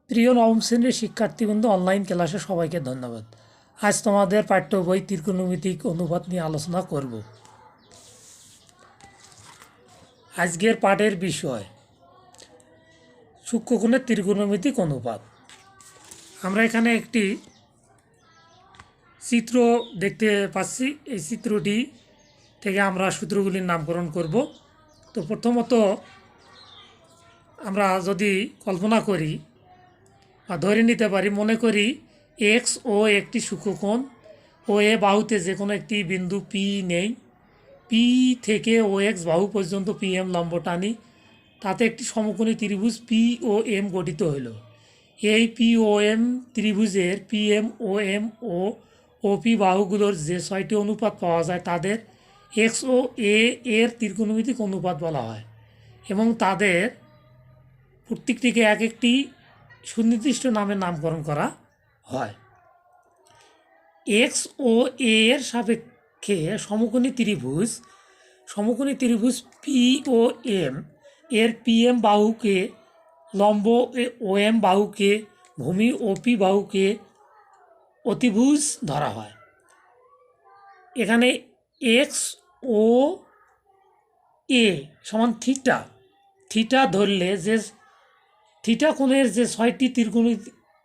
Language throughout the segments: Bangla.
প্রিয় নবম শ্রেণীর শিক্ষার্থীবৃন্দ, অনলাইন ক্লাসে সবাইকে ধন্যবাদ। আজ তোমাদের পাঠ্য বই ত্রিকোণমিতিক অনুপাত নিয়ে আলোচনা করব। আজকের পাঠের বিষয় সূক্ষ্মকোণের ত্রিকোণমিতিক অনুপাত। আমরা এখানে একটি চিত্র দেখতে পাচ্ছি। এই চিত্রটি থেকে আমরা সূত্রগুলির নামকরণ করব। তো প্রথমত আমরা যদি কল্পনা করি বা ধরে নিতে পারি, মনে করি এক্স ও একটি সূক্ষ্মকোণ ও এ বাহুতে যে কোনো একটি বিন্দু পি নেই। পি থেকে ও এক্স বাহু পর্যন্ত পি এম লম্ব টানি, তাতে একটি সমকোণী ত্রিভুজ পি ও এম গঠিত হইল। এই পি ও এম ত্রিভুজের P M O M O O P বাহুগুলোর যে 6টি অনুপাত পাওয়া যায় তাদের এক্স ও এ এর ত্রিকোণমিতিক অনুপাত বলা হয় এবং তাদের প্রত্যেকটিকে এক একটি সুনির্দিষ্ট নামে নামকরণ করা হয়। এক্স ও এ এর সাপেক্ষে সমকোণী ত্রিভুজ পি ও এম এর পি এম বাহুকে লম্ব ও এম বাহুকে ভূমি ও পি বাহুকে অতিভুজ ধরা হয়। এখানে এক্স ও এ সমান থিটা ধরলে যে থিটা কোণের যে 6টি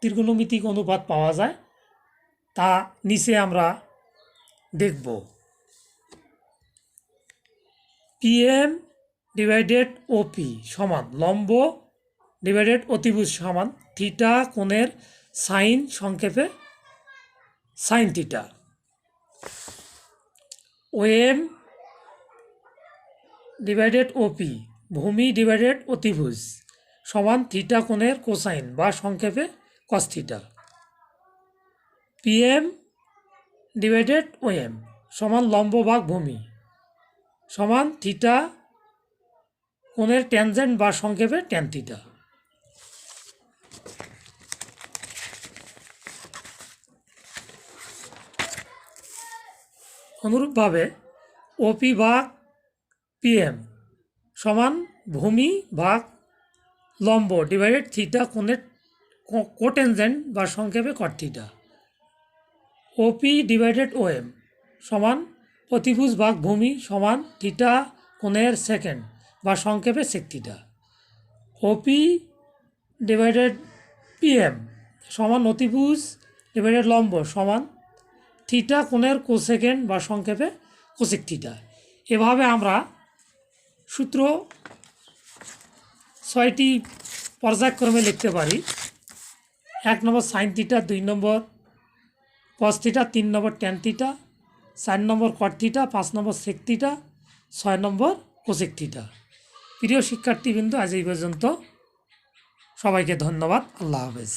ত্রিকোণমিতিক অনুপাত পাওয়া যায় তা নিচে আমরা দেখব। পিএম ডিভাইডেড ওপি সমান লম্ব ডিভাইডেড অতিভুজ সমান থিটা কোণের সাইন, সংক্ষেপে সাইন থিটা। ওএম ডিভাইডেড ওপি ভূমি ডিভাইডেড অতিভুজ সমান থিটা কোণের কোসাইন বা সংক্ষেপে cos theta. PM divided OM সমান লম্ব ভাগ ভূমি সমান থিটা কোণের ট্যানজেন্ট বা সংক্ষেপে ট্যান থিটা। অনুরূপভাবে ওপি ভাগ পিএম সমান ভূমি ভাগ লম্ব ডিভাইডেড থিটা কোণের কোটেনজেন্ট বা সংক্ষেপে কট থিটা। ওপি ডিভাইডেড ওএম সমান অতিভুজ ভাগ ভূমি সমান থিটা কোণের সেকেন্ড বা সংক্ষেপে সেক থিটা। ওপি ডিভাইডেড পিএম সমান অতিভুজ ডিভাইডেড লম্ব সমান থিটা কোণের কোসেকেন্ড বা সংক্ষেপে কোসেক থিটা। এভাবে আমরা সূত্র 6টি পর্যায়ক্রমে লিখতে পারি। 1 নম্বর সাইন থিটা, 2 নম্বর কস থিটা, 3 নম্বর ট্যান থিটা, 4 নম্বর কট থিটা, 5 নম্বর সেক থিটা, 6 নম্বর কোসেক থিটা। প্রিয় শিক্ষার্থীবৃন্দ, আজ এই পর্যন্ত। সবাইকে ধন্যবাদ। আল্লাহ হাফেজ।